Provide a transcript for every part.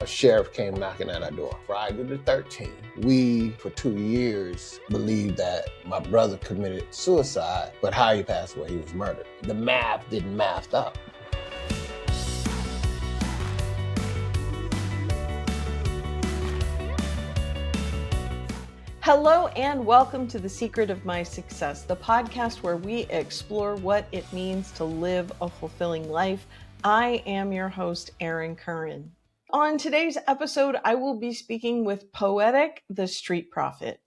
sheriff came knocking at our door. Friday the 13th. We, for 2 years, believed that my brother committed suicide, but how he passed away, he was murdered. The math didn't math up. Hello and welcome to The Secret of My Success, the podcast where we explore what it means to live a fulfilling life. I am your host, Erin Currin. On today's episode, I will be speaking with PoeEtiq The Street Prophet.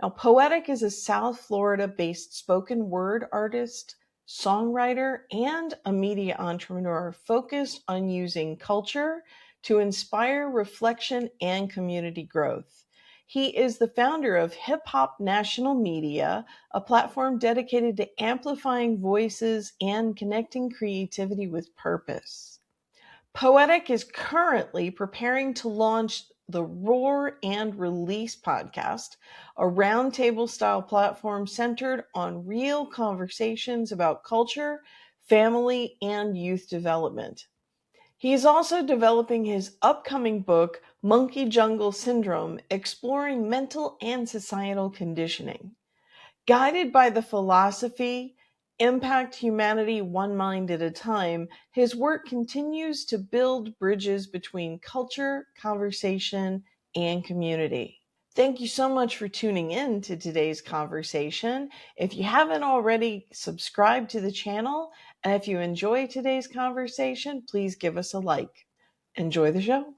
Now, PoeEtiq is a South Florida-based spoken word artist, songwriter, and a media entrepreneur focused on using culture to inspire reflection and community growth. He is the founder of Hip Hop National Media, a platform dedicated to amplifying voices and connecting creativity with purpose. PoeEtiq is currently preparing to launch the Roar and Release podcast, a roundtable style platform centered on real conversations about culture, family, and youth development. He is also developing his upcoming book, Monkey Jungle Syndrome, exploring mental and societal conditioning. Guided by the philosophy, impact humanity one mind at a time, his work continues to build bridges between culture, conversation, and community. Thank you so much for tuning in to today's conversation. If you haven't already, subscribe to the channel. And if you enjoy today's conversation, please give us a like. Enjoy the show.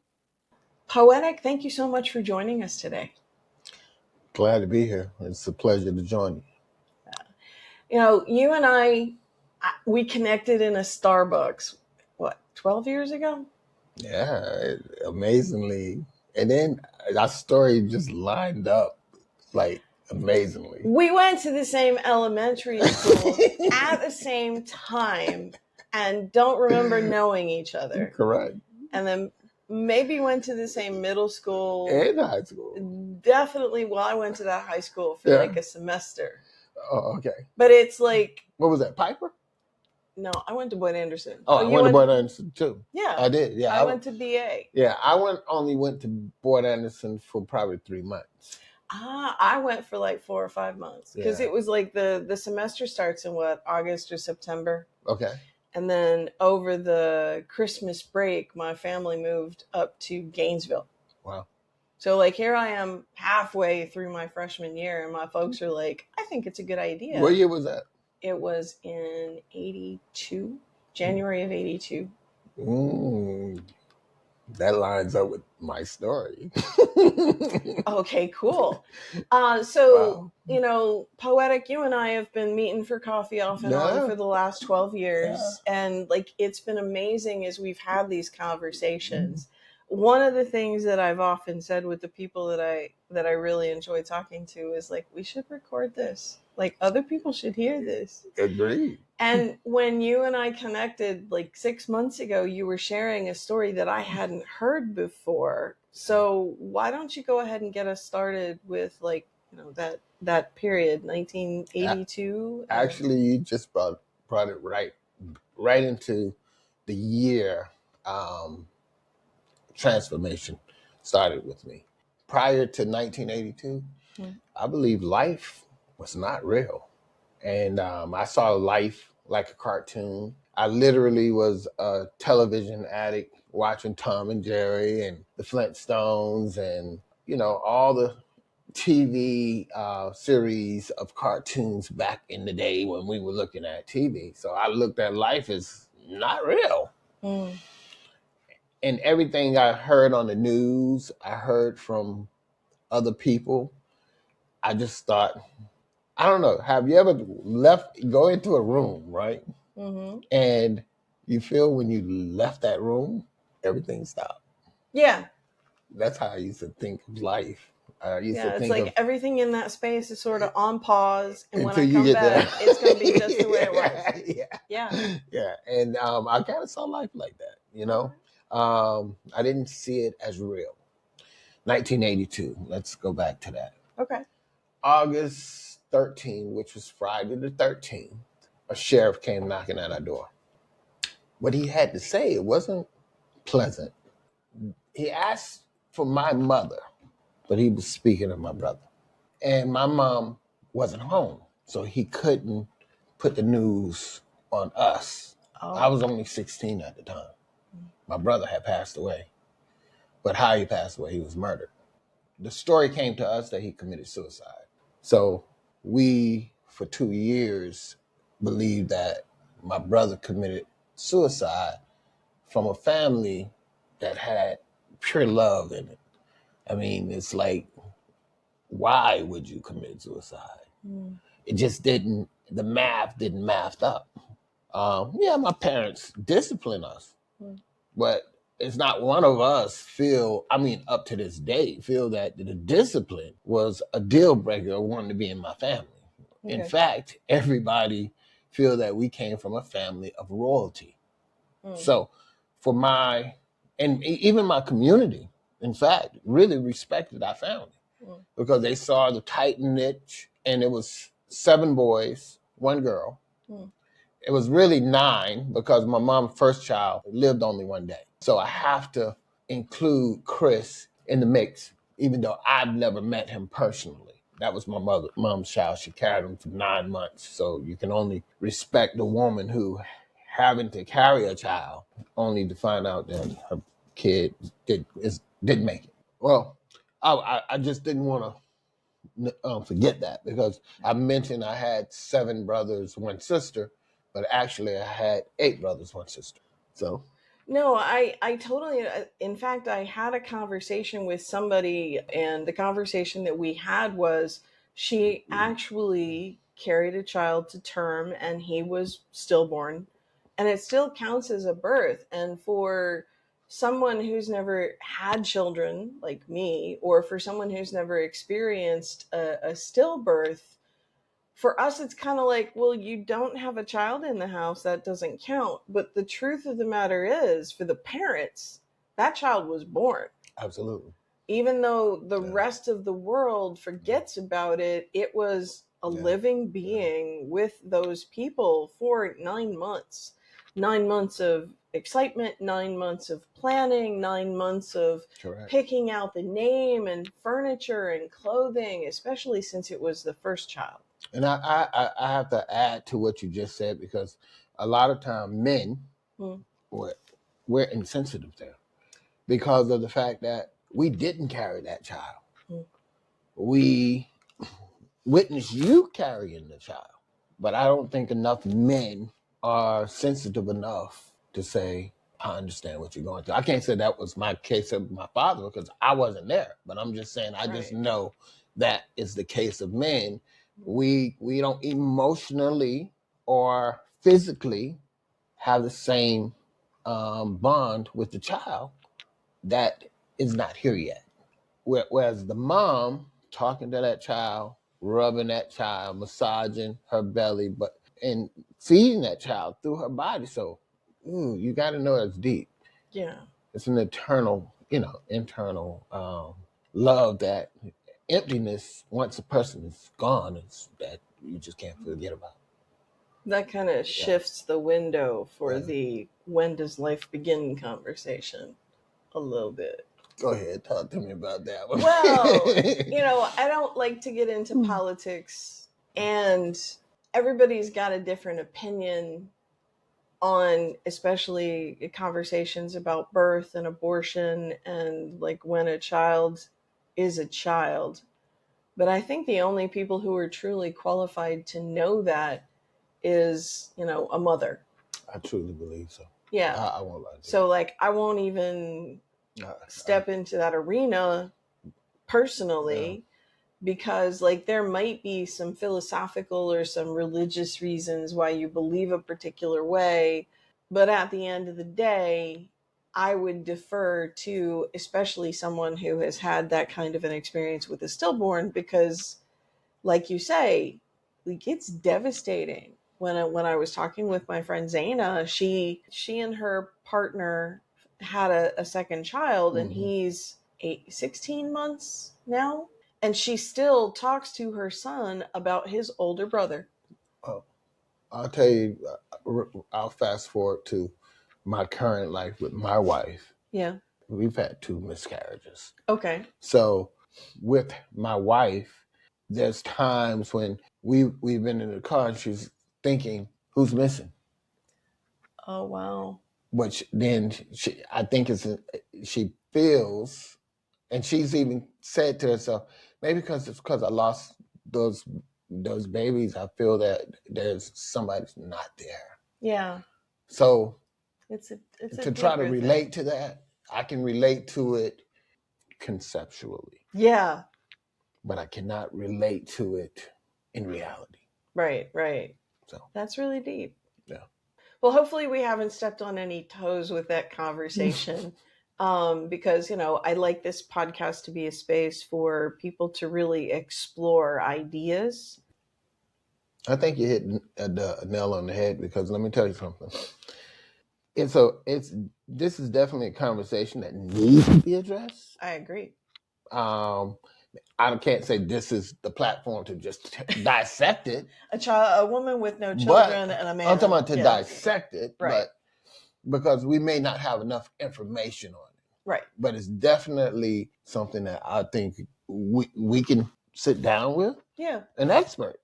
PoeEtiq, thank you so much for joining us today. Glad to be here. It's a pleasure to join you. You know, you and we connected in a Starbucks, 12 years ago? Yeah, amazingly. And then our story just lined up like amazingly. We went to the same elementary school at the same time and don't remember knowing each other. Correct. And then maybe went to the same middle school. And high school. Definitely. Well, I went to that high school for like a semester. Oh, okay. But it's like... What was that, Piper? No, I went to Boyd Anderson. Oh, I went to Boyd Anderson too. Yeah. I did. Yeah. I went to BA. Yeah, I only went to Boyd Anderson for probably 3 months. I went for like 4 or 5 months because it was like the semester starts in August or September. Okay. And then over the Christmas break, my family moved up to Gainesville. Wow. So like here I am halfway through my freshman year and my folks are like, I think it's a good idea. What year was that? It was in 82, January of 82. That lines up with my story. Okay, cool. Wow. You know, PoeEtiq, you and I have been meeting for coffee off and on for the last 12 years. Yeah. And like, it's been amazing as we've had these conversations. One of the things that I've often said with the people that I really enjoy talking to is like, we should record this. Like other people should hear this. Agreed. And when you and I connected like 6 months ago, you were sharing a story that I hadn't heard before. So why don't you go ahead and get us started with like, you know, that period, 1982? Actually, you just brought it right into the year transformation started with me. Prior to 1982, I believe life was not real. And I saw life like a cartoon. I literally was a television addict watching Tom and Jerry and the Flintstones and, you know, all the TV series of cartoons back in the day when we were looking at TV. So I looked at life as not real. And everything I heard on the news, I heard from other people, I just thought, I don't know. Have you ever go into a room, right? Mm-hmm. And you feel when you left that room, everything stopped. Yeah. That's how I used to think of life. It's like everything in that space is sort of on pause. And when I come back, it's going to be just the way it was. Yeah. And I kind of saw life like that, you know. I didn't see it as real. 1982. Let's go back to that. Okay. August 13, which was Friday the 13th, a sheriff came knocking at our door. What he had to say, it wasn't pleasant. he asked for my mother, but he was speaking of my brother. And my mom wasn't home, so he couldn't put the news on us. I was only 16 at the time. My brother had passed away. But how he passed away, he was murdered. The story came to us that he committed suicide. So we, for 2 years, believed that my brother committed suicide from a family that had pure love in it. I mean, it's like, why would you commit suicide? It just didn't, the math didn't math up. Yeah, my parents discipline us, but it's not one of us up to this day, feel that the discipline was a deal breaker or wanting to be in my family. Okay. In fact, everybody feel that we came from a family of royalty. So even my community, in fact, really respected our family because they saw the tight knit, and it was 7 boys, 1 girl. It was really 9 because my mom's first child lived only 1 day. So I have to include Chris in the mix, even though I've never met him personally. That was my mom's child. She carried him for 9 months. So you can only respect the woman who having to carry a child only to find out that her kid didn't make it. Well, I just didn't want to forget that, because I mentioned I had 7 brothers, 1 sister, but actually I had 8 brothers, 1 sister. So no, I totally, in fact, I had a conversation with somebody, and the conversation that we had was she actually carried a child to term and he was stillborn, and it still counts as a birth. And for someone who's never had children like me, or for someone who's never experienced a stillbirth, for us, it's kind of like, well, you don't have a child in the house, that doesn't count. But the truth of the matter is, for the parents, that child was born. Absolutely. Even though the rest of the world forgets about it, it was a living being with those people for 9 months. 9 months of excitement, 9 months of planning, 9 months of picking out the name and furniture and clothing, especially since it was the first child. And I have to add to what you just said, because a lot of time men, we're insensitive there because of the fact that we didn't carry that child. We witnessed you carrying the child, but I don't think enough men are sensitive enough to say, I understand what you're going through. I can't say that was my case of my father because I wasn't there, but I'm just saying, I just know that is the case of men. We don't emotionally or physically have the same bond with the child that is not here yet. Whereas the mom talking to that child, rubbing that child, massaging her belly, and feeding that child through her body. So you got to know it's deep. Yeah. It's an internal love, that emptiness, once a person is gone, is that you just can't forget about. That kind of shifts the window for the when does life begin conversation a little bit. Go ahead, talk to me about that one. Well, I don't like to get into politics, and everybody's got a different opinion on, especially conversations about birth and abortion and like when a child is a child. But I think the only people who are truly qualified to know that is, a mother. I truly believe so. Yeah. I won't lie to you. So I won't even step into that arena personally, because there might be some philosophical or some religious reasons why you believe a particular way. But at the end of the day, I would defer to especially someone who has had that kind of an experience with a stillborn, because like you say, it's devastating. When I was talking with my friend Zaina, she and her partner had a second child, and he's 16 months now, and she still talks to her son about his older brother. Oh, I'll tell you, I'll fast forward to my current life with my wife. Yeah. We've had 2 miscarriages. Okay. So with my wife, there's times when we've been in the car and she's thinking, who's missing? Oh, wow. Which then I think she feels, and she's even said to herself, maybe because it's because I lost those babies, I feel that there's somebody's not there. Yeah. So it's a to try to deeper relate thing. to that, I can relate to it conceptually. Yeah. But I cannot relate to it in reality. Right. So That's really deep. yeah. Well, hopefully we haven't stepped on any toes with that conversation. Because, I like this podcast to be a space for people to really explore ideas. I think you hit the nail on the head, because let me tell you something. This is definitely a conversation that needs to be addressed. I agree. I can't say this is the platform to just dissect it. A woman with no children and a man. I'm talking about to dissect it, right? But because we may not have enough information on it, right? But it's definitely something that I think we can sit down with, an expert,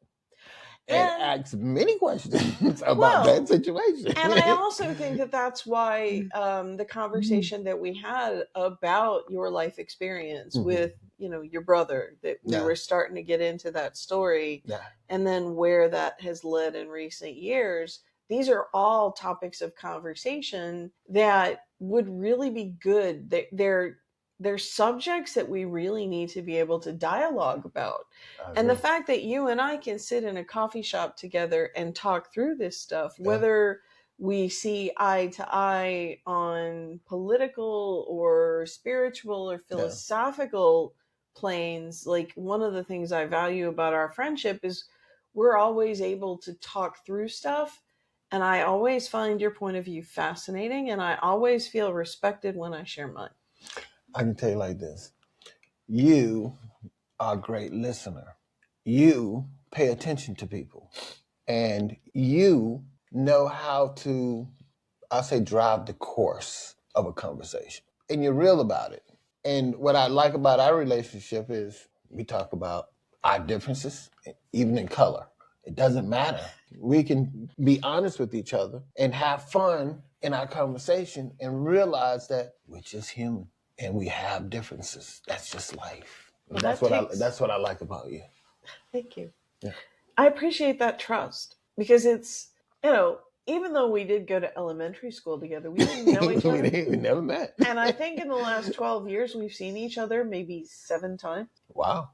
and ask many questions about that situation. And I also think that that's why the conversation that we had about your life experience with, your brother, that we were starting to get into that story, and then where that has led in recent years. These are all topics of conversation that would really be good. They're subjects that we really need to be able to dialogue about. And the fact that you and I can sit in a coffee shop together and talk through this stuff, whether we see eye to eye on political or spiritual or philosophical planes, like one of the things I value about our friendship is we're always able to talk through stuff. And I always find your point of view fascinating, and I always feel respected when I share mine. I can tell you like this. You are a great listener. You pay attention to people. And you know how to, I'll say, drive the course of a conversation. And you're real about it. And what I like about our relationship is we talk about our differences, even in color. It doesn't matter. We can be honest with each other and have fun in our conversation and realize that we're just human and we have differences. That's just life. Well, that's what I like about you. Thank you. Yeah. I appreciate that trust, because it's, even though we did go to elementary school together, we didn't know each other. We never met. And I think in the last 12 years, we've seen each other maybe 7 times. Wow.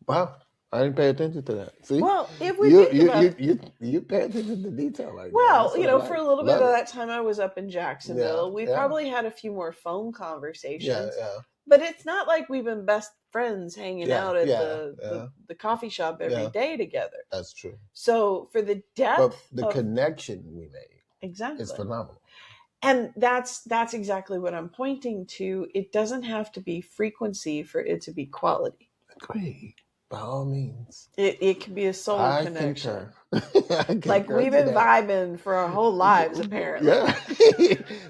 I didn't pay attention to that. See? Well, if we think about it, you pay attention to detail like that. Well, for a little bit of that time I was up in Jacksonville, we probably had a few more phone conversations. Yeah. But it's not like we've been best friends hanging out at the coffee shop every day together. That's true. So for the depth, but the connection we made is phenomenal. And that's exactly what I'm pointing to. It doesn't have to be frequency for it to be quality. Great. By all means. It can be a soul connection. Like we've been vibing for our whole lives, apparently. Yeah.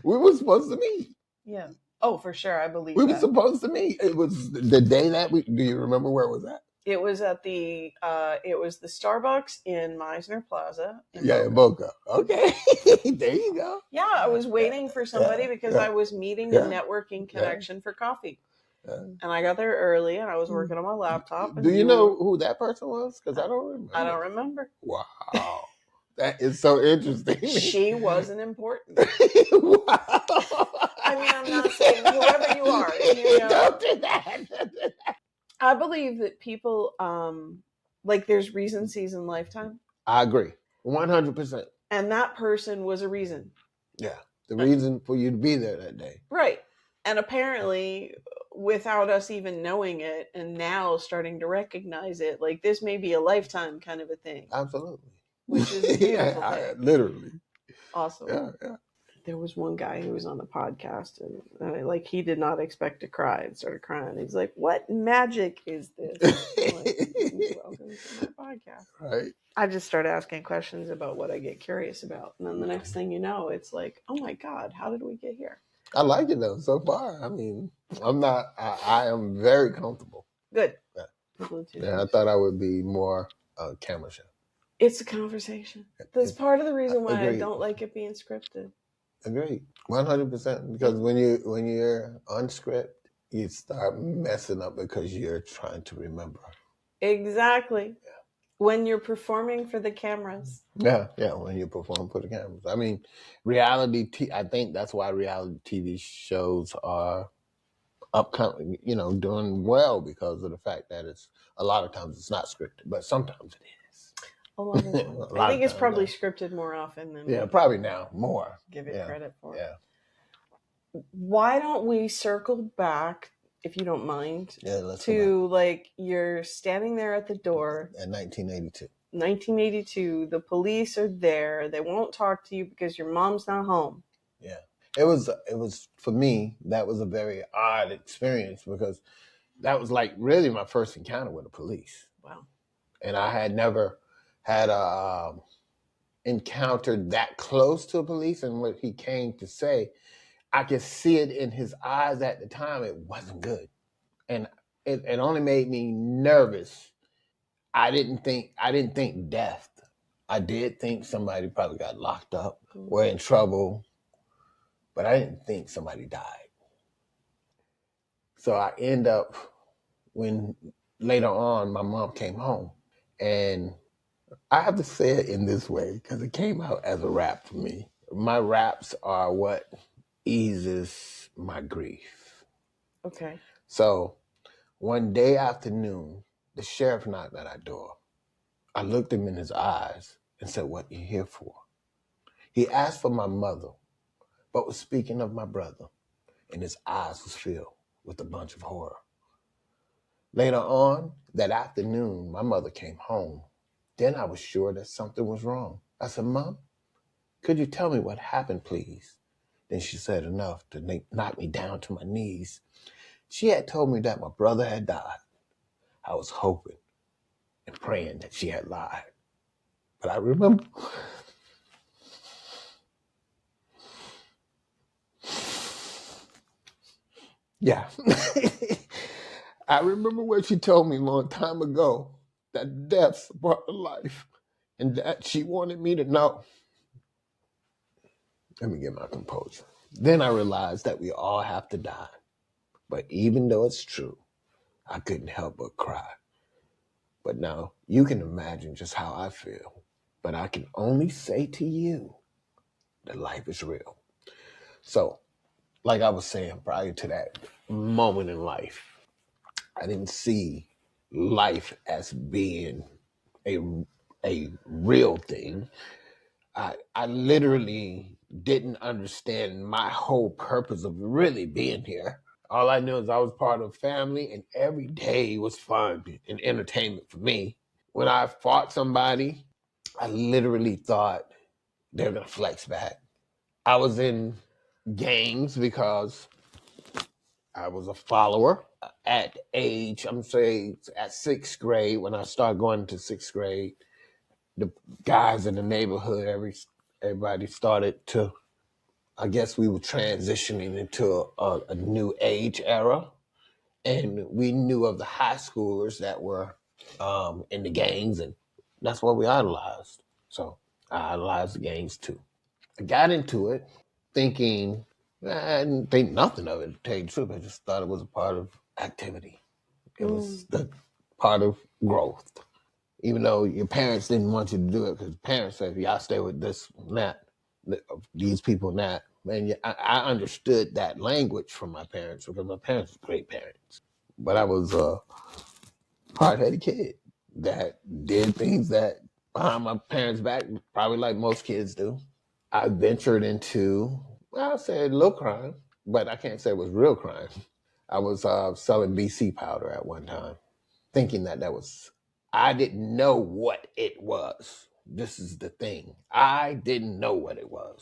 We were supposed to meet. Yeah. Oh, for sure. I believe we were supposed to meet. It was the day that do you remember where it was at? It was at the Starbucks in Meisner Plaza. In Boca. Okay. There you go. Yeah, I was waiting for somebody because I was meeting a networking connection for coffee. And I got there early and I was working on my laptop. Do you know who that person was? Because I don't remember. I don't remember. Wow. That is so interesting. She wasn't important. Wow. I mean, I'm not saying whoever you are. Don't do that. I believe that people, there's recencies in lifetime. I agree. 100%. And that person was a reason. Yeah. The reason for you to be there that day. Right. And apparently, without us even knowing it and now starting to recognize it, this may be a lifetime kind of a thing. Absolutely. Which is a beautiful thing. Literally. Awesome. Yeah. There was one guy who was on the podcast and he did not expect to cry and started crying. He's like, "What magic is this?" Welcome to my podcast. Right. I just start asking questions about what I get curious about. And then the next thing you know, it's like, oh my God, how did we get here? I like it though so far. I mean, I am very comfortable. Good. Yeah, I thought I would be more camera shy. It's a conversation. That's part of the reason why I don't like it being scripted. Agreed, 100%. Because when you're unscripted, you start messing up because you're trying to remember. Exactly. Yeah. When you're performing for the cameras. Yeah. When you perform for the cameras. I mean, I think that's why reality TV shows are upcoming, doing well, because of the fact that a lot of times it's not scripted, but sometimes it is. A lot of times. I think it's probably scripted more often than probably now more. Give it credit for. Yeah. Why don't we circle back, if you don't mind, to like you're standing there at the door in 1982. 1982, the police are there. They won't talk to you because your mom's not home. Yeah. It was for me, that was a very odd experience, because that was like really my first encounter with the police. Wow. And I had never had encountered that close to a police. And what he came to say, I could see it in his eyes at the time. It wasn't good. And it only made me nervous. I didn't think death. I did think somebody probably got locked up, were in trouble, but I didn't think somebody died. So I end up, when later on my mom came home, and I have to say it in this way because it came out as a rap for me. My raps are what eases my grief. Okay. So one day afternoon, the sheriff knocked at our door. I looked him in his eyes and said, "What you here for?" He asked for my mother, but was speaking of my brother, and his eyes was filled with a bunch of horror. Later on that afternoon, my mother came home. Then I was sure that something was wrong. I said, "Mom, could you tell me what happened, please?" Then she said enough to knock me down to my knees. She had told me that my brother had died. I was hoping and praying that she had lied. But I remember... Yeah. I remember what she told me a long time ago, that death brought to life, and that she wanted me to know. Let me get my composure. Then I realized that we all have to die. But even though it's true, I couldn't help but cry. But now you can imagine just how I feel. But I can only say to you that life is real. So, like I was saying prior to that moment in life, I didn't see life as being a real thing. I literally didn't understand my whole purpose of really being here. All I knew is I was part of family, and every day was fun and entertainment for me. When I fought somebody, I literally thought they're going to flex back. I was in gangs because I was a follower. At age, I'm saying at 6th grade, when I started going to 6th grade, the guys in the neighborhood, everybody started to, I guess we were transitioning into a new age era. And we knew of the high schoolers that were in the gangs, and that's what we idolized. So I idolized the gangs too. I got into it thinking, I didn't think nothing of it, to tell you the truth. I just thought it was a part of activity. It was the part of growth. Even though your parents didn't want you to do it, because parents said, y'all stay with this and that, these people and that. Man, I understood that language from my parents, because my parents were great parents. But I was a hard-headed kid that did things that behind my parents' back, probably like most kids do. I ventured into, I'll say a little crime, but I can't say it was real crime. I was selling BC powder at one time, thinking that was, I didn't know what it was. This is the thing. I didn't know what it was.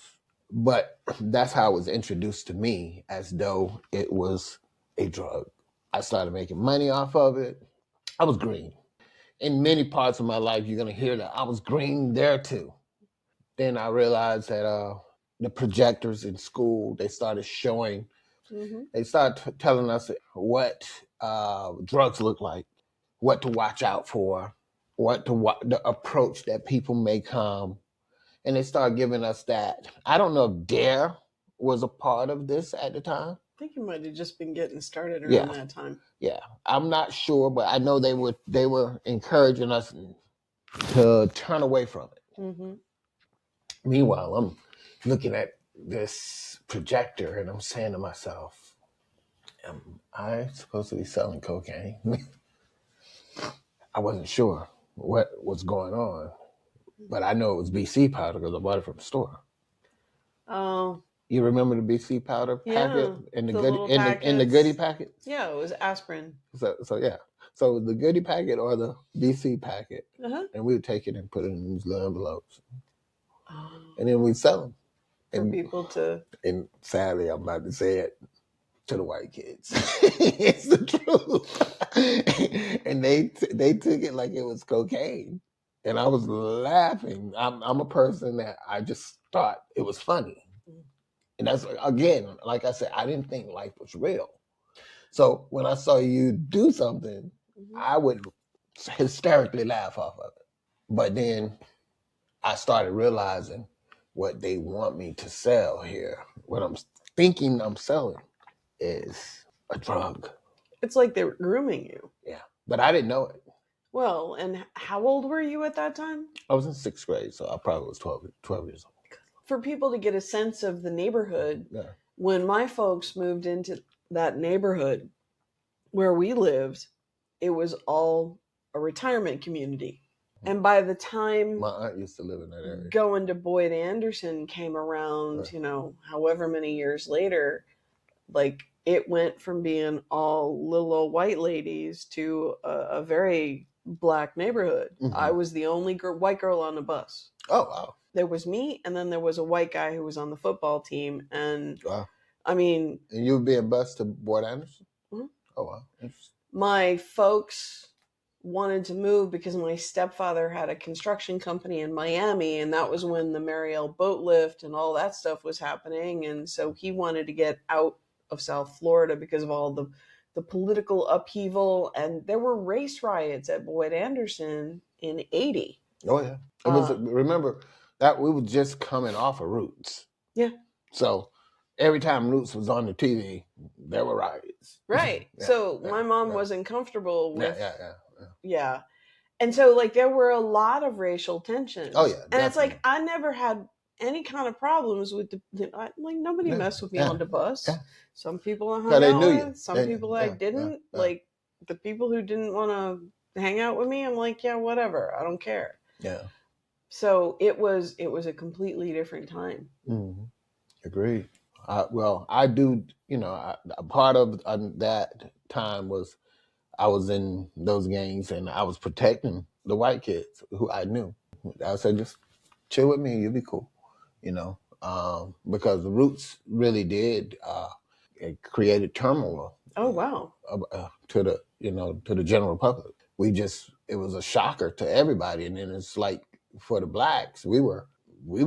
But that's how it was introduced to me, as though it was a drug. I started making money off of it. I was green. In many parts of my life, you're going to hear that I was green there too. Then I realized that the projectors in school, they started showing, they started telling us what drugs look like, what to watch out for, the approach that people may come. And they started giving us that. I don't know if DARE was a part of this at the time. I think it might have just been getting started around that time. Yeah, I'm not sure, but I know they were encouraging us to turn away from it. Meanwhile, I'm looking at this projector and I'm saying to myself, am I supposed to be selling cocaine? I wasn't sure what was going on, but I know it was BC powder because I bought it from the store. Oh. You remember the BC powder packet in the goodie packet? Yeah, it was aspirin. So yeah. So the goodie packet or the BC packet, and we would take it and put it in these little envelopes, and then we'd sell them for people to. And sadly, I'm about to say it to the white kids. It's the truth, and they took it like it was cocaine, and I was laughing. I'm a person that I just thought it was funny. And that's, again, like I said, I didn't think life was real. So when I saw you do something, I would hysterically laugh off of it. But then I started realizing what they want me to sell here. What I'm thinking I'm selling is a drug. It's like they were grooming you. Yeah, but I didn't know it. Well, and how old were you at that time? I was in 6th grade, so I probably was 12 years old. For people to get a sense of the neighborhood, when my folks moved into that neighborhood where we lived, it was all a retirement community. And by the time my aunt used to live in that area, going to Boyd Anderson came around, however many years later, like it went from being all little old white ladies to a very black neighborhood. I was the only white girl on the bus. Oh, wow. There was me, and then there was a white guy who was on the football team. And I mean... And you were being bused to Boyd Anderson? Mm-hmm. Oh, wow. My folks wanted to move because my stepfather had a construction company in Miami, and that was when the Mariel boat lift and all that stuff was happening. And so he wanted to get out of South Florida because of all the political upheaval. And there were race riots at Boyd Anderson in 80. Oh, yeah. It was, remember... that we were just coming off of Roots. Yeah. So every time Roots was on the TV, there were riots. Right. My mom wasn't comfortable with... Yeah. And so, like, there were a lot of racial tensions. Oh, yeah. And definitely. it's like, I never had any kind of problems with nobody messed with me on the bus. Yeah. Some people I hung out with. Some people I didn't. Like, the people who didn't want to hang out with me, I'm like, yeah, whatever. I don't care. Yeah. So it was a completely different time. Mm-hmm. Agreed. Well, I do, a part of that time was I was in those gangs and I was protecting the white kids who I knew. I said, just chill with me, you'll be cool, because the Roots really did it created turmoil. Oh, wow. To the general public. It was a shocker to everybody. And then it's like, for the blacks, we were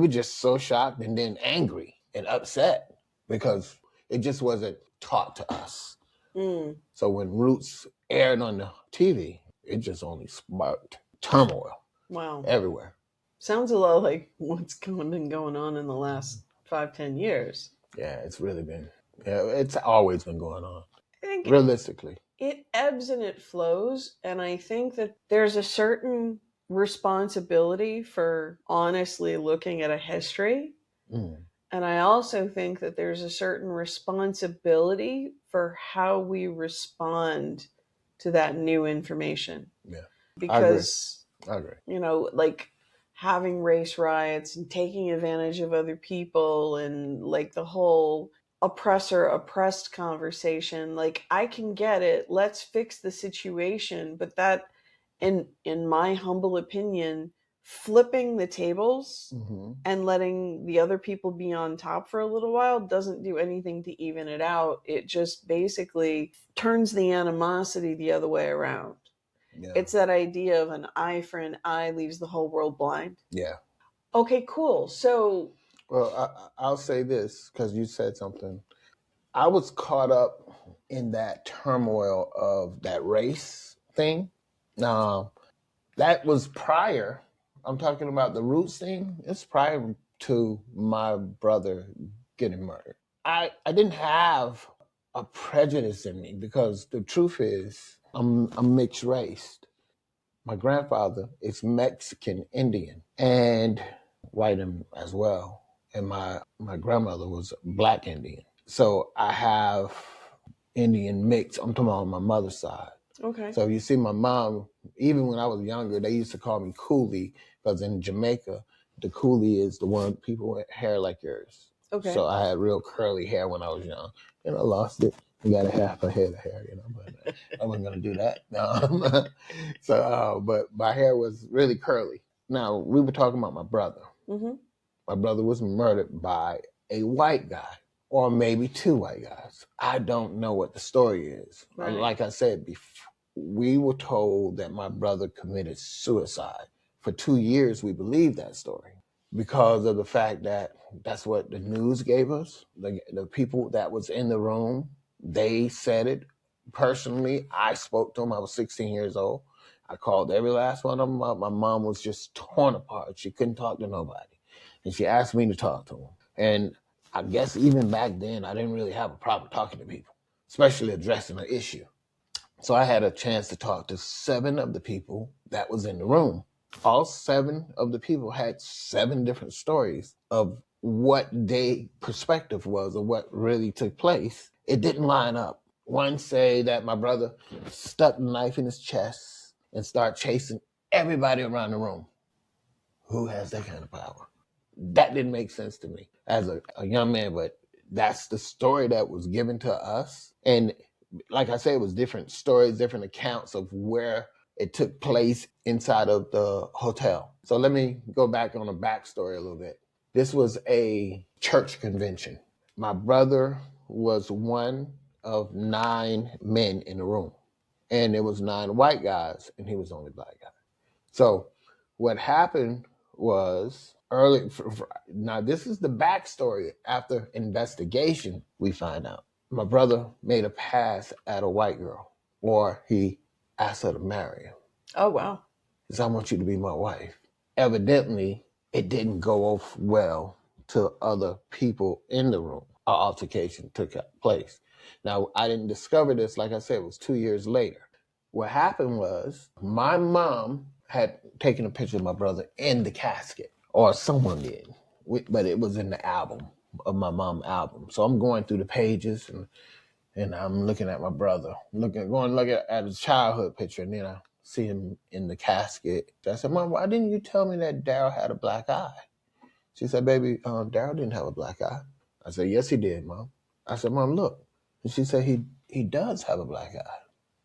just so shocked and then angry and upset because it just wasn't taught to us. So when Roots aired on the TV, it just only sparked turmoil. Wow. Everywhere. Sounds a lot like what's been going on in the last 5-10 years. Yeah, it's really been. Yeah, it's always been going on. I think realistically. It ebbs and it flows, and I think that there's a certain responsibility for honestly looking at a history. And I also think that there's a certain responsibility for how we respond to that new information. Yeah. Because I agree. Like having race riots and taking advantage of other people and like the whole oppressor oppressed conversation, like I can get it. Let's fix the situation, but that in my humble opinion, flipping the tables and letting the other people be on top for a little while doesn't do anything to even it out. It just basically turns the animosity the other way around. Yeah. It's that idea of an eye for an eye leaves the whole world blind. Yeah. Okay, cool. So Well, I'll say this because you said something. I was caught up in that turmoil of that race thing. Um, that was prior. I'm talking about the roots thing. It's prior to my brother getting murdered. I didn't have a prejudice in me because the truth is I'm mixed race. My grandfather is Mexican Indian and white as well. And my grandmother was Black Indian. So I have Indian mix. I'm talking about on my mother's side. Okay. So you see my mom, even when I was younger, they used to call me Coolie because in Jamaica, the Coolie is the one people with hair like yours. Okay. So I had real curly hair when I was young and I lost it. I got a half a head of hair, but I wasn't going to do that. But my hair was really curly. Now, we were talking about my brother. Mm-hmm. My brother was murdered by a white guy or maybe two white guys. I don't know what the story is. Right. Like I said before, we were told that my brother committed suicide. For 2 years, we believed that story because of the fact that that's what the news gave us. The people that was in the room, they said it. Personally, I spoke to him. I was 16 years old. I called every last one of them up. My mom was just torn apart. She couldn't talk to nobody. And she asked me to talk to him. And I guess even back then, I didn't really have a problem talking to people, especially addressing an issue. So I had a chance to talk to 7 of the people that was in the room. All 7 of the people had 7 different stories of what their perspective was of what really took place. It didn't line up. One say that my brother stuck the knife in his chest and started chasing everybody around the room. Who has that kind of power? That didn't make sense to me as a young man, but that's the story that was given to us. And like I said, it was different stories, different accounts of where it took place inside of the hotel. So let me go back on the backstory a little bit. This was a church convention. My brother was one of 9 men in the room, and there was 9 white guys, and he was the only black guy. So what happened was now this is the backstory. After investigation, we find out my brother made a pass at a white girl, or he asked her to marry him. Oh, wow. He said, I want you to be my wife. Evidently, it didn't go off well to other people in the room. An altercation took place. Now, I didn't discover this, like I said, it was 2 years later. What happened was my mom had taken a picture of my brother in the casket, or someone did, but it was in the album of my mom's album. So I'm going through the pages and I'm looking at my brother, look at his childhood picture, and then I see him in the casket. I said, Mom, why didn't you tell me that Daryl had a black eye? She said, baby, Daryl didn't have a black eye. I said, yes, he did, Mom. I said, Mom, look. And she said, he does have a black eye.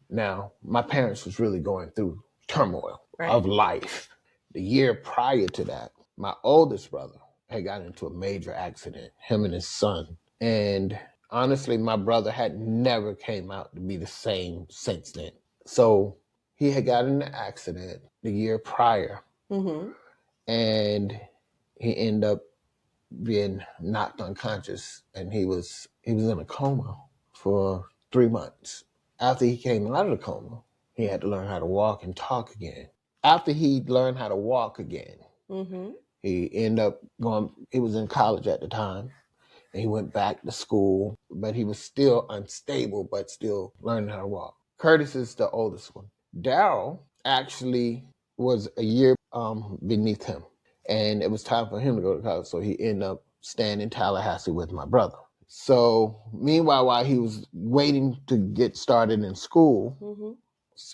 Now, my parents was really going through turmoil of life. The year prior to that, my oldest brother had gotten into a major accident, him and his son. And honestly, my brother had never came out to be the same since then. So he had gotten in an accident the year prior, and he ended up being knocked unconscious, and he was in a coma for 3 months. After he came out of the coma, he had to learn how to walk and talk again. After he learned how to walk again, he ended up going, he was in college at the time, and he went back to school, but he was still unstable, but still learning how to walk. Curtis is the oldest one. Daryl actually was a year beneath him, and it was time for him to go to college, so he ended up staying in Tallahassee with my brother. So meanwhile, while he was waiting to get started in school,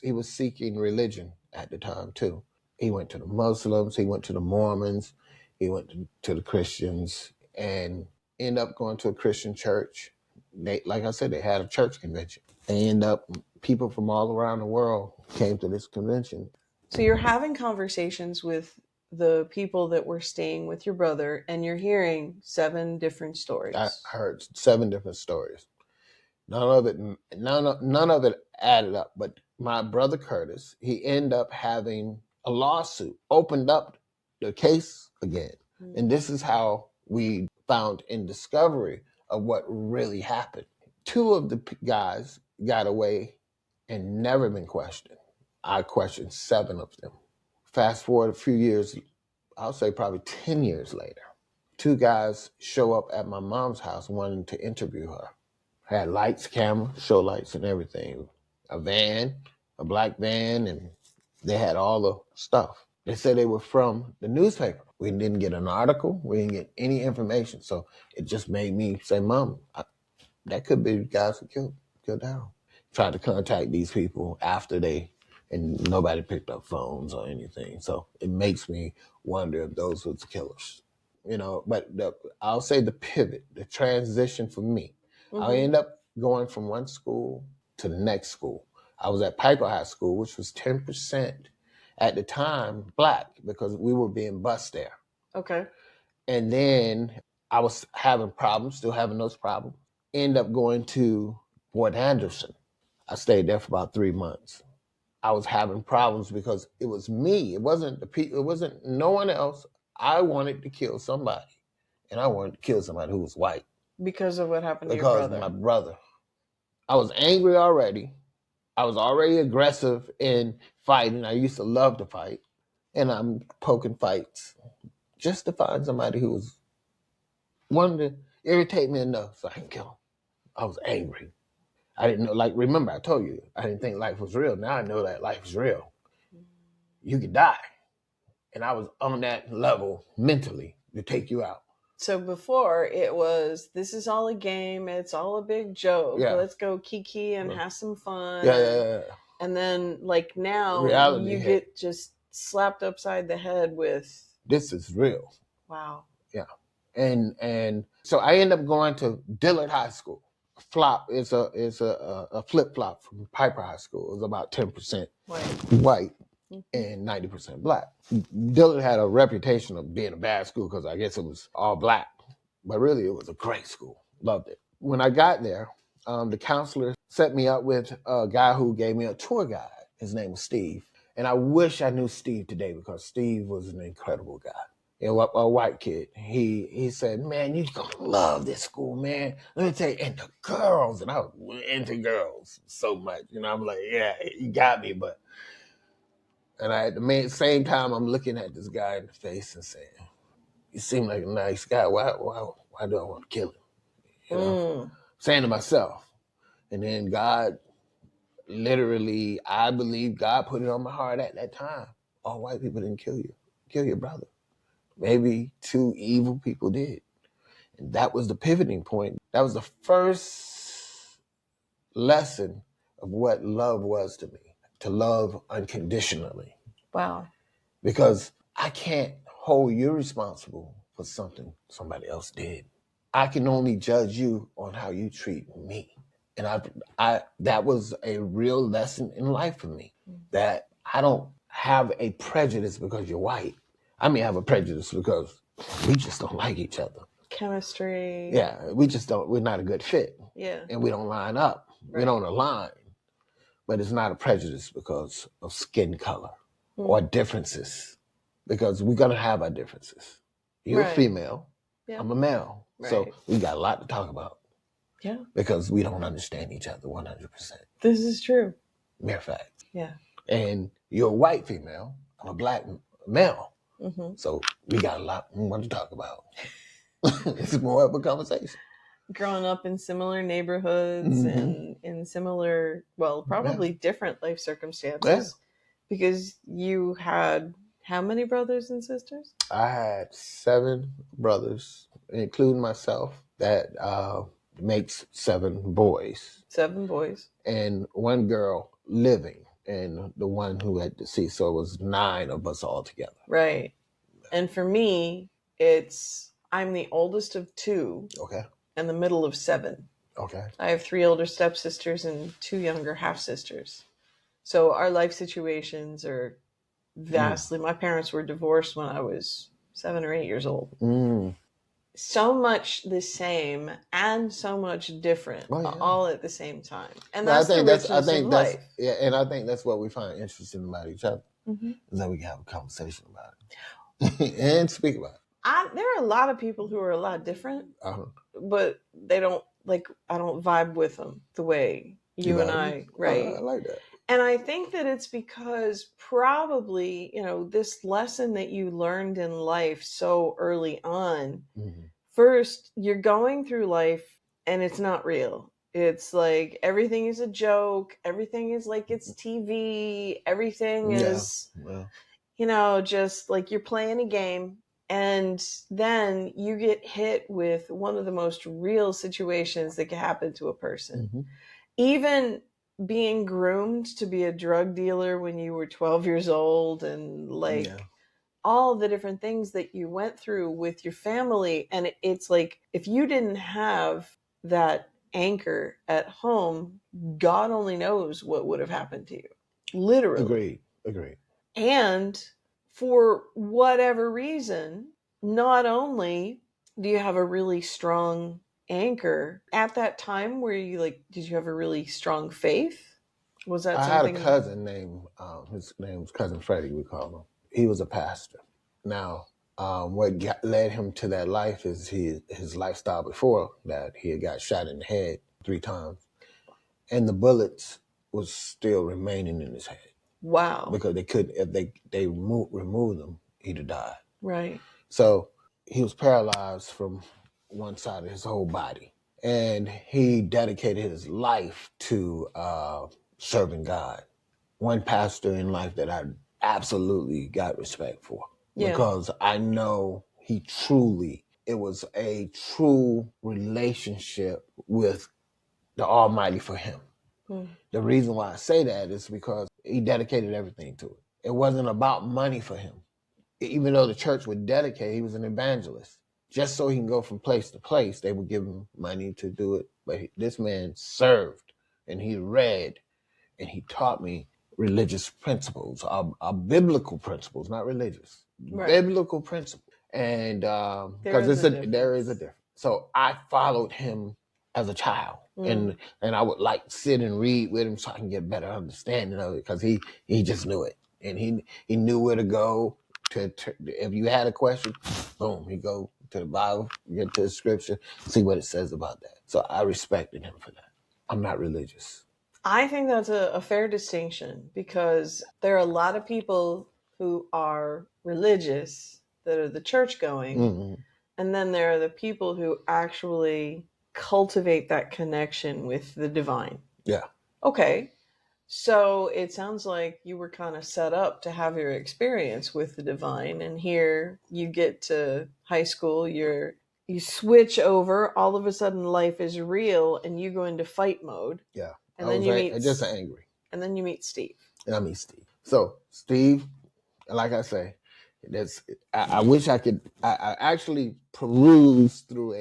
he was seeking religion at the time too. He went to the Muslims, he went to the Mormons, he went to the Christians, and ended up going to a Christian church. They, like I said, they had a church convention. They end up, people from all around the world came to this convention. So you're having conversations with the people that were staying with your brother, and you're hearing 7 different stories. I heard 7 different stories. None of it added up. But my brother Curtis, he ended up having a lawsuit, opened up the case again. And this is how we found in discovery of what really happened. 2 of the guys got away and never been questioned. I questioned 7 of them. Fast forward a few years, I'll say probably 10 years later, 2 guys show up at my mom's house wanting to interview her. Had lights, camera, show lights and everything. A van, a black van, and they had all the stuff. They said they were from the newspaper. We didn't get an article. We didn't get any information. So it just made me say, Mom, that could be the guys who killed Darryl. Tried to contact these people after and nobody picked up phones or anything. So it makes me wonder if those were the killers. But I'll say the pivot, the transition for me. I ended up going from one school to the next school. I was at Piper High School, which was 10% at the time Black, because we were being bused there. Okay. And then I was having problems, still having those problems. End up going to Fort Anderson. I stayed there for about 3 months. I was having problems because it was me. It wasn't the people. It wasn't no one else. I wanted to kill somebody, and I wanted to kill somebody who was white. Because of what happened to your brother? Because my brother. I was angry already. I was already aggressive in fighting. I used to love to fight, and I'm poking fights just to find somebody who wanted to irritate me enough so I can kill him. I was angry. I didn't know, remember I told you, I didn't think life was real. Now I know that life is real. You could die. And I was on that level mentally to take you out. So before it was, this is all a game. It's all a big joke. Yeah. Let's go kiki and have some fun. Yeah. And then now reality you get just slapped upside the head with. This is real. Wow. Yeah. And so I ended up going to Dillard High School. Flop is a flip flop from Piper High School. It was about 10% white and 90% Black. Dillard had a reputation of being a bad school because I guess it was all Black, but really it was a great school. Loved it. When I got there, the counselor set me up with a guy who gave me a tour guide. His name was Steve, and I wish I knew Steve today because Steve was an incredible guy. A white kid. He said, man, you're going to love this school, man. Let me tell you, and the girls, and I was into girls so much. I'm like, yeah, you got me, but. And at the same time, I'm looking at this guy in the face and saying, you seem like a nice guy. Why do I want to kill him? Saying to myself. And then God, literally, I believe God put it on my heart at that time. All white people didn't kill you. Kill your brother. Maybe 2 evil people did. And that was the pivoting point. That was the first lesson of what love was to me, to love unconditionally. Wow. Because I can't hold you responsible for something somebody else did. I can only judge you on how you treat me. And I that was a real lesson in life for me, that I don't have a prejudice because you're white. I may have a prejudice because we just don't like each other. Chemistry. Yeah, we're not a good fit. Yeah. And we don't line up. Right. We don't align. But it's not a prejudice because of skin color or differences. Because we're going to have our differences. You're a female. Yeah. I'm a male. Right. So we got a lot to talk about. Yeah. Because we don't understand each other 100%. This is true. Mere fact. Yeah. And you're a white female. I'm a Black male. Mm-hmm. So we got a lot more to talk about. It's more of a conversation. Growing up in similar neighborhoods and in similar, probably different life circumstances. Yeah. Because you had how many brothers and sisters? I had 7 brothers, including myself. That makes 7 boys. 7 boys. And 1 girl living, and the one who had deceased. So it was 9 of us all together. Right. And for me, I'm the oldest of 2. Okay. And the middle of 7. Okay. I have 3 older stepsisters and 2 younger half-sisters. So our life situations are vastly. My parents were divorced when I was 7 or 8 years old. So much the same and so much different, all at the same time. And that's the richness of life. Yeah, and I think that's what we find interesting about each other, is that we can have a conversation about it and speak about it. There are a lot of people who are a lot different, Uh-huh. but they don't like. I don't vibe with them the way you and I, right? I like that. And I think that it's because probably, this lesson that you learned in life so early on. Mm-hmm. First, you're going through life and it's not real. It's like everything is a joke. Everything is like it's TV. Everything is, just like you're playing a game. And then you get hit with one of the most real situations that can happen to a person. Mm-hmm. Even being groomed to be a drug dealer when you were 12 years old and all the different things that you went through with your family. And it's like, if you didn't have that anchor at home, God only knows what would have happened to you. Literally. Agreed. And for whatever reason, not only do you have a really strong anchor at that time, where you did you have a really strong faith? Was that I something? had a cousin named, his name was Cousin Freddy, we call him. He was a pastor. Now, what led him to that life is his lifestyle before that. He had got shot in the head 3 times, and the bullets was still remaining in his head. Wow. Because they couldn't, if they removed them, he'd have died. Right. So he was paralyzed from one side of his whole body, and he dedicated his life to serving God. One pastor in life that I absolutely got respect for, because I know it was a true relationship with the Almighty for him. The reason why I say that is because he dedicated everything to it. It wasn't about money for him. Even though the church would dedicate, he was an evangelist. Just so he can go from place to place, they would give him money to do it. But this man served, and he read, and he taught me religious principles, are biblical principles, not religious. Right. Biblical principles. And because there is a difference. So I followed him as a child. And I would sit and read with him so I can get a better understanding of it, because he just knew it. And he knew where to go to if you had a question, boom, he go to the Bible, get to the scripture, see what it says about that. So I respected him for that. I'm not religious. I think that's a fair distinction, because there are a lot of people who are religious that are the church going. Mm-hmm. And then there are the people who actually cultivate that connection with the divine. Yeah. Okay. So it sounds like you were kind of set up to have your experience with the divine. And here you get to high school, you switch over, all of a sudden life is real and you go into fight mode. Yeah. And then you meet just angry. And then you meet Steve. And I meet Steve. So Steve, like I say, I wish I could. I actually perused through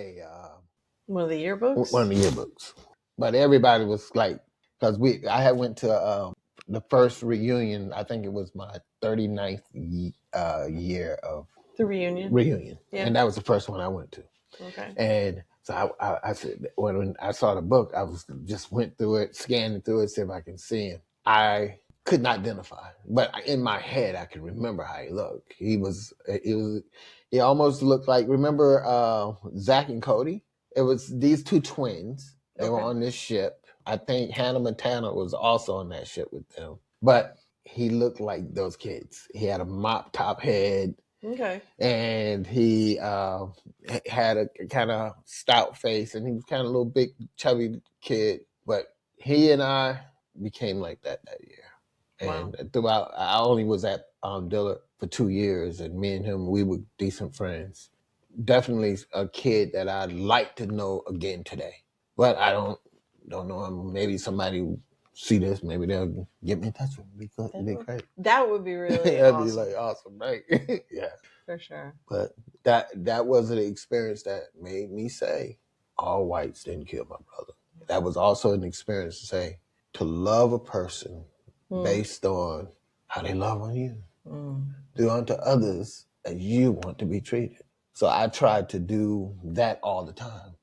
one of the yearbooks. But everybody was like, because I had went to the first reunion. I think it was my 39th year of the reunion. Yeah. And that was the first one I went to. Okay. And so I said, when I saw the book, I just went through it, scanning through it, see if I can see him. I could not identify, but in my head, I could remember how he looked. He almost looked like, remember Zach and Cody? It was these 2 twins. They were on this ship. I think Hannah Montana was also on that ship with them. But he looked like those kids. He had a mop top head. Okay. And he had a kind of stout face, and he was kind of a little big, chubby kid. But he and I became like that year. And throughout, I only was at Dillard for 2 years, and me and him, we were decent friends. Definitely a kid that I'd like to know again today. But I don't know him. Maybe somebody will see this. Maybe they'll get me in touch with me. It'd be great. That would be really That'd awesome. be like awesome, right? Yeah. For sure. But that was an experience that made me say, all whites didn't kill my brother. That was also an experience to say, to love a person based on how they love on you. Do unto others as you want to be treated. So I tried to do that all the time,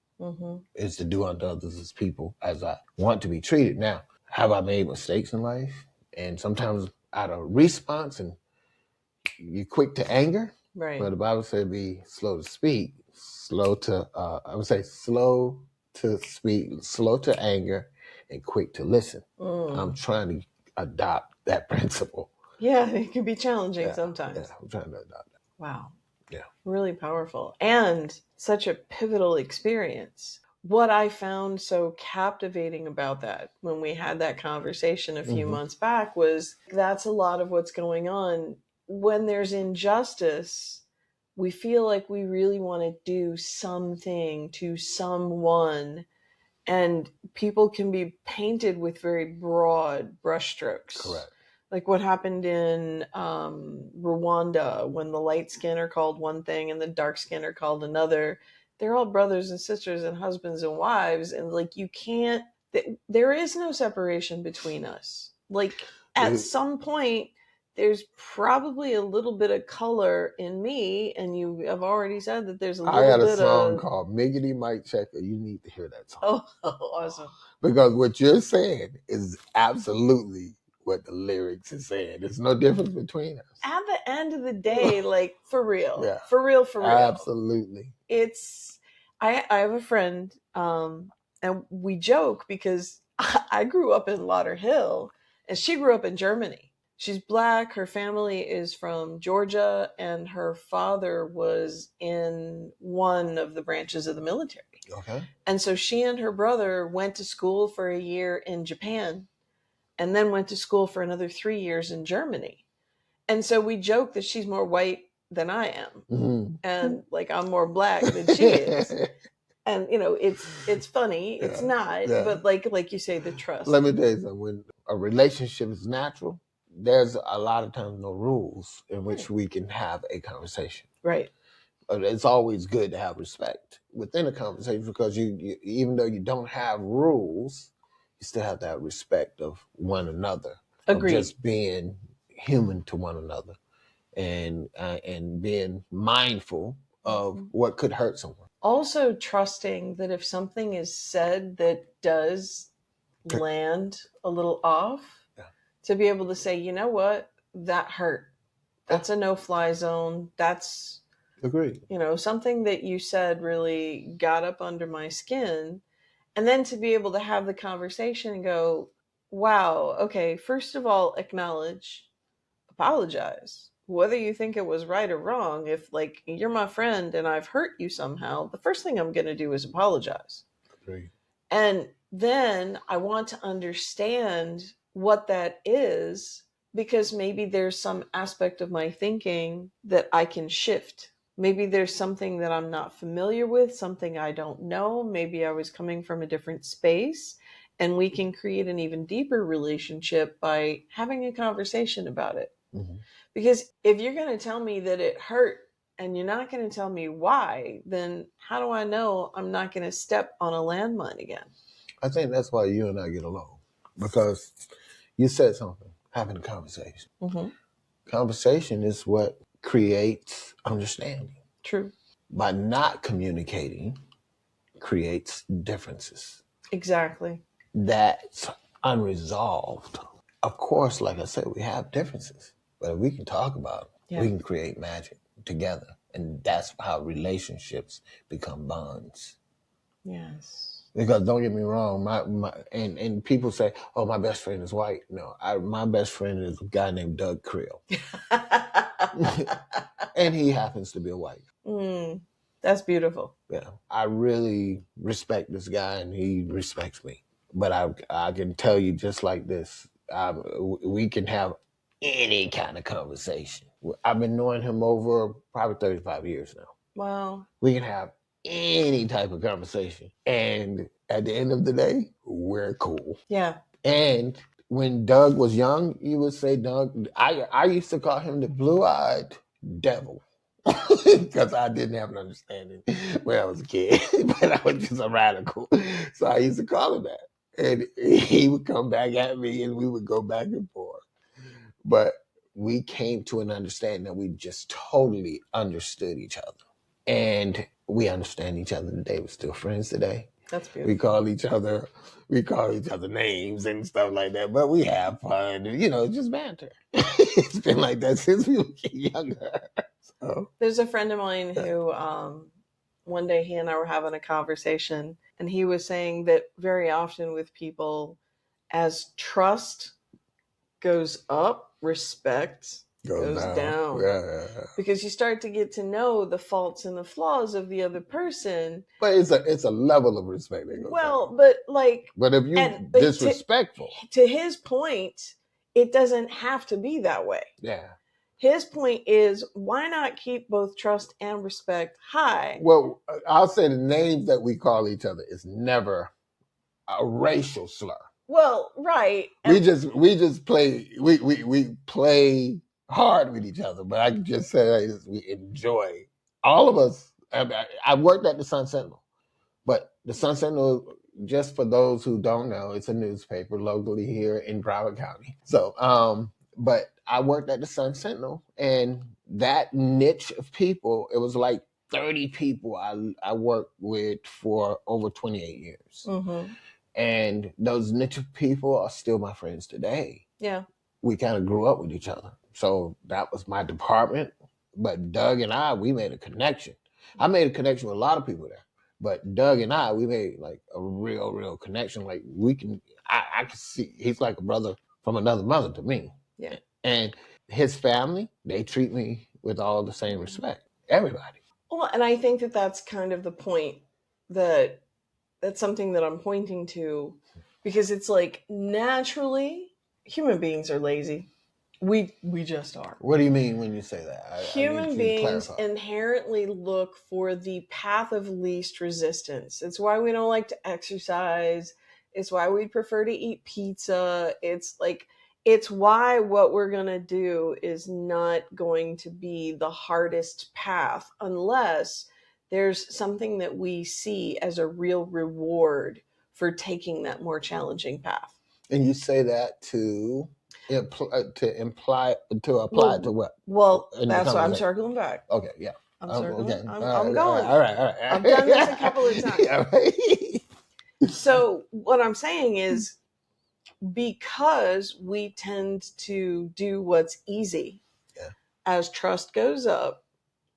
is to do unto others as people as I want to be treated. Now, have I made mistakes in life? And sometimes out of response, and you're quick to anger, Right. But the Bible said be slow to speak, slow to, I would say slow to speak, slow to anger, and quick to listen. I'm trying to adopt that principle. Yeah, it can be challenging sometimes. Yeah, I'm trying to adopt that. Wow. Yeah. Really powerful and such a pivotal experience. What I found so captivating about that when we had that conversation a few months back was that's a lot of what's going on. When there's injustice, we feel like we really want to do something to someone, and people can be painted with very broad brushstrokes. Correct. Like what happened in Rwanda when the light skin are called one thing and the dark skin are called another. They're all brothers and sisters and husbands and wives. And like, you can't, there is no separation between us. Like at some point, there's probably a little bit of color in me. And you have already said that there's a little bit of... I got a song called Miggity Mike Checker. You need to hear that song. Oh, awesome. Because what you're saying is absolutely what the lyrics is saying. There's no difference between us. At the end of the day, like for real, for real. Absolutely. It's, I have a friend, and we joke because I grew up in Lauderhill and she grew up in Germany. She's Black. Her family is from Georgia and her father was in one of the branches of the military. Okay. And so she and her brother went to school for a year in Japan and then went to school for another 3 years in Germany. And so we joke that she's more white than I am. And like I'm more Black than she is. And you know, it's funny. It's not, but like you say, the trust. Let me tell you something. When a relationship is natural, there's a lot of times no rules in which we can have a conversation. Right. It's always good to have respect within a conversation because you even though you don't have rules, you still have that respect of one another. Agreed. Of just being human to one another and being mindful of what could hurt someone. Also trusting that if something is said that does land a little off, to be able to say, you know what, that hurt. That's a no-fly zone. That's... Agreed. You know, something that you said really got up under my skin. And then to be able to have the conversation and go, wow, okay, first of all, acknowledge, apologize. Whether you think it was right or wrong, if like you're my friend and I've hurt you somehow, the first thing I'm going to do is apologize. Agreed. And then I want to understand what that is, because maybe there's some aspect of my thinking that I can shift. Maybe there's something that I'm not familiar with, something I don't know. Maybe I was coming from a different space, and we can create an even deeper relationship by having a conversation about it. Because if you're going to tell me that it hurt and you're not going to tell me why, then how do I know I'm not going to step on a landmine again? I think that's why you and I get along, because you said something, having a conversation. Conversation is what creates understanding. True. By not communicating creates differences. Exactly. That's unresolved. Of course, like I said, we have differences, but if we can talk about it, we can create magic together. And that's how relationships become bonds. Yes. Because don't get me wrong, and people say, "Oh, my best friend is white." No, my best friend is a guy named Doug Creel, and he happens to be a white. That's beautiful. Yeah, I really respect this guy, and he respects me. But I can tell you just like this, we can have any kind of conversation. I've been knowing him over probably 35 years now. Wow. We can have any type of conversation. And at the end of the day, we're cool. Yeah. And when Doug was young, you would say, Doug, I used to call him the blue-eyed devil. Because I didn't have an understanding when I was a kid. But I was just a radical. So I used to call him that. And he would come back at me and we would go back and forth. But we came to an understanding that we just totally understood each other. And we understand each other today. We're still friends today. That's beautiful. We call each other names and stuff like that. But we have fun, just banter. It's been like that since we were younger. Oh. There's a friend of mine who one day he and I were having a conversation, and he was saying that very often with people, as trust goes up, respect goes down. Yeah. Because you start to get to know the faults and the flaws of the other person. But it's a level of respect that goes down. But like, but if you disrespectful, to his point, it doesn't have to be that way. Yeah. His point is, why not keep both trust and respect high? Well, I'll say the names that we call each other is never a racial slur. Well, right. We just play we play hard with each other, but I can just say we enjoy all of us. I worked at the Sun Sentinel, but the Sun Sentinel, just for those who don't know, it's a newspaper locally here in Broward County. So, but I worked at the Sun Sentinel, and that niche of people, it was like 30 people I worked with for over 28 years. Mm-hmm. And those niche of people are still my friends today. Yeah. We kind of grew up with each other. So that was my department. But Doug and I, we made a connection. I made a connection with a lot of people there. But Doug and I, we made like a real connection. Like I could see, he's like a brother from another mother to me. Yeah. And his family, they treat me with all the same respect. Everybody. Well, and I think that that's kind of the point, that's something that I'm pointing to, because it's like, naturally human beings are lazy. We just are. What do you mean when you say that? Human beings inherently look for the path of least resistance. It's why we don't like to exercise. It's why we prefer to eat pizza. It's why what we're going to do is not going to be the hardest path unless there's something that we see as a real reward for taking that more challenging path. And you say that to apply to what? Well, that's why I'm circling back. Okay, yeah. I'm circling. Okay. I'm going. All right. I've done this a couple of times. Yeah, right. So what I'm saying is, because we tend to do what's easy, as trust goes up,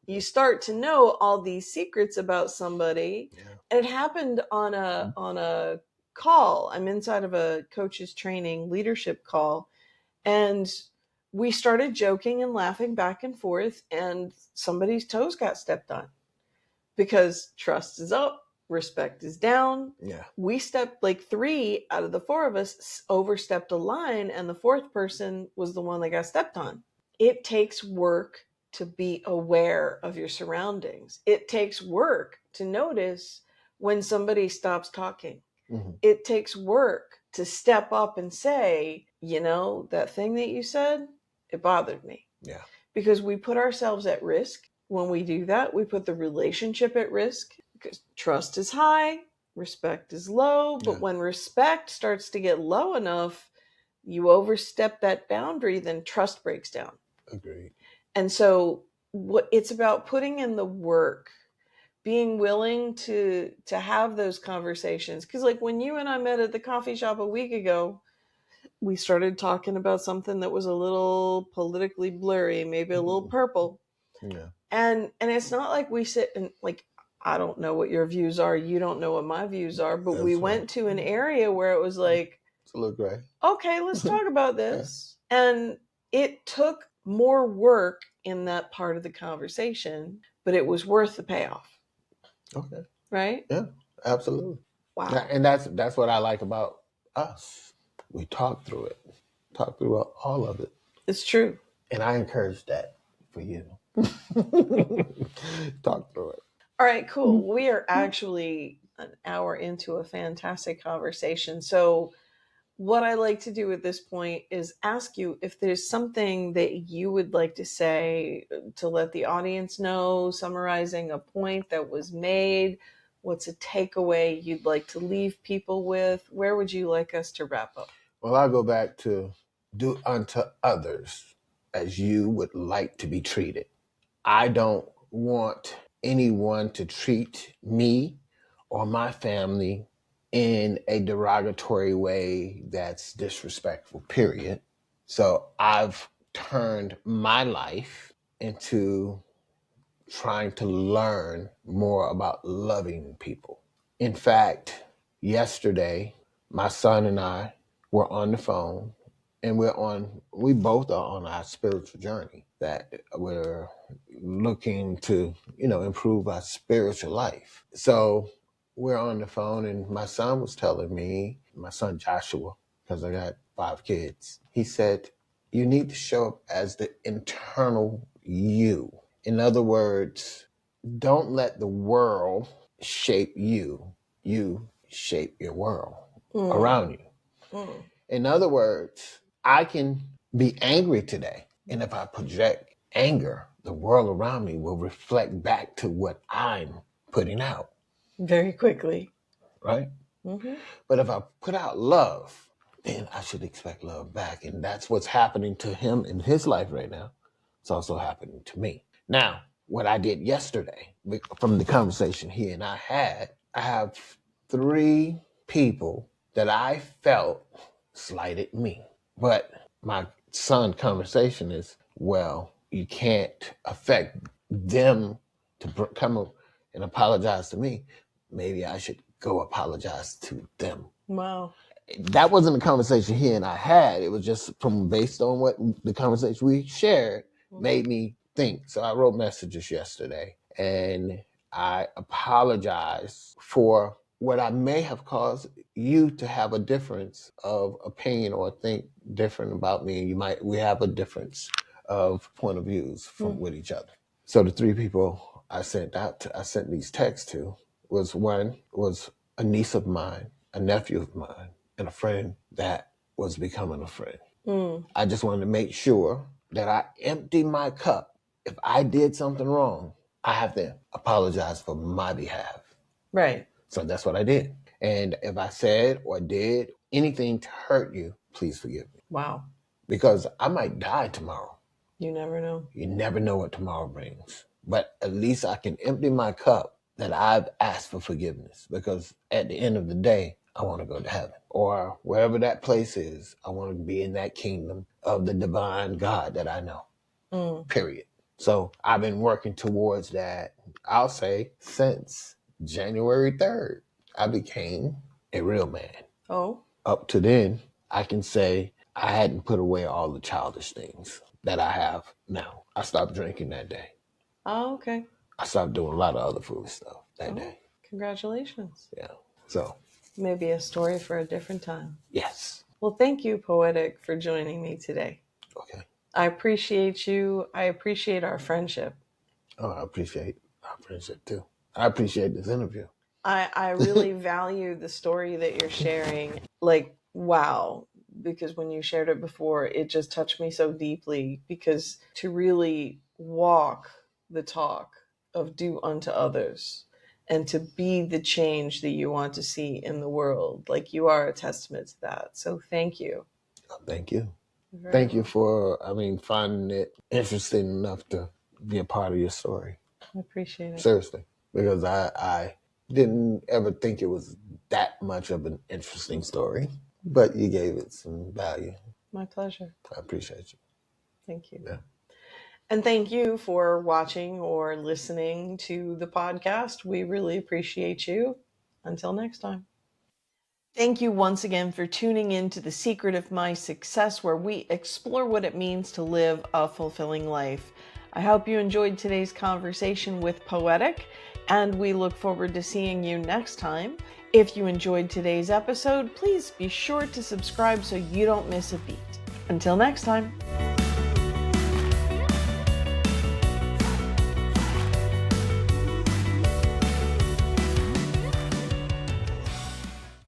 you start to know all these secrets about somebody. Yeah. It happened on a call. I'm inside of a coach's training leadership call, and we started joking and laughing back and forth, and somebody's toes got stepped on because trust is up, respect is down. Yeah. We stepped, like 3 out of the 4 of us overstepped a line, and the 4th person was the one that got stepped on. It takes work to be aware of your surroundings. It takes work to notice when somebody stops talking. Mm-hmm. It takes work to step up and say, that thing that you said, it bothered me. Yeah. Because we put ourselves at risk. When we do that, we put the relationship at risk, because trust is high, respect is low. But when respect starts to get low enough, you overstep that boundary, then trust breaks down. Agreed. And so it's about putting in the work, being willing to have those conversations. Because like when you and I met at the coffee shop a week ago, we started talking about something that was a little politically blurry, maybe a little purple. Yeah. And it's not like we sit and like, I don't know what your views are, you don't know what my views are, but we went to an area where it was like, it's a little gray. Okay, let's talk about this. And it took more work in that part of the conversation, but it was worth the payoff. Okay. Right? Yeah, absolutely. Wow. And that's what I like about us. We talk through it. Talk through all of it. It's true. And I encourage that for you. Talk through it. All right, cool. We are actually an hour into a fantastic conversation. So what I like to do at this point is ask you if there's something that you would like to say to let the audience know, summarizing a point that was made. What's a takeaway you'd like to leave people with? Where would you like us to wrap up? Well, I'll go back to do unto others as you would like to be treated. I don't want anyone to treat me or my family in a derogatory way that's disrespectful, period. So I've turned my life into trying to learn more about loving people. In fact, yesterday, my son and I were on the phone, and we both are on our spiritual journey that we're looking to, improve our spiritual life. So we're on the phone, and my son was telling me, my son Joshua, because I got 5 kids, he said, you need to show up as the internal you. In other words, don't let the world shape you. You shape your world around you. In other words, I can be angry today, and if I project anger, the world around me will reflect back to what I'm putting out. Very quickly. Right? But if I put out love, then I should expect love back. And that's what's happening to him in his life right now. It's also happening to me. Now, what I did yesterday, from the conversation he and I had, I have 3 people that I felt slighted me. But my son conversation is, well, you can't affect them to come up and apologize to me. Maybe I should go apologize to them. Wow. That wasn't a conversation he and I had. It was just based on what the conversation we shared made me think. So I wrote messages yesterday, and I apologize for what I may have caused you to have a difference of opinion or think different about me. We have a difference of point of views with each other. So the 3 people I sent these texts to was a niece of mine, a nephew of mine, and a friend that was becoming a friend. I just wanted to make sure that I empty my cup. If I did something wrong, I have to apologize for my behalf. Right. So that's what I did. And if I said or did anything to hurt you, please forgive me. Wow. Because I might die tomorrow. You never know. You never know what tomorrow brings. But at least I can empty my cup that I've asked for forgiveness. Because at the end of the day, I want to go to heaven. Or wherever that place is, I want to be in that kingdom of the divine God that I know. Period. So I've been working towards that, I'll say, since January 3rd. I became a real man. Oh. Up to then, I can say I hadn't put away all the childish things that I have now. I stopped drinking that day. Oh, okay. I stopped doing a lot of other foolish stuff that day. Congratulations. Yeah. So. Maybe a story for a different time. Yes. Well, thank you, PoeEtiq, for joining me today. Okay. I appreciate you. I appreciate our friendship. Oh, I appreciate our friendship too. I appreciate this interview. I really value the story that you're sharing. Like, wow. Because when you shared it before, it just touched me so deeply. Because to really walk the talk of do unto others and to be the change that you want to see in the world, like you are a testament to that. So thank you. Oh, thank you. Thank you for, finding it interesting enough to be a part of your story. I appreciate it. Seriously. Because I didn't ever think it was that much of an interesting story, but you gave it some value. My pleasure. I appreciate you. Thank you. Yeah. And thank you for watching or listening to the podcast. We really appreciate you. Until next time. Thank you once again for tuning in to The Secret of My Success, where we explore what it means to live a fulfilling life. I hope you enjoyed today's conversation with PoeEtiq, and we look forward to seeing you next time. If you enjoyed today's episode, please be sure to subscribe so you don't miss a beat. Until next time.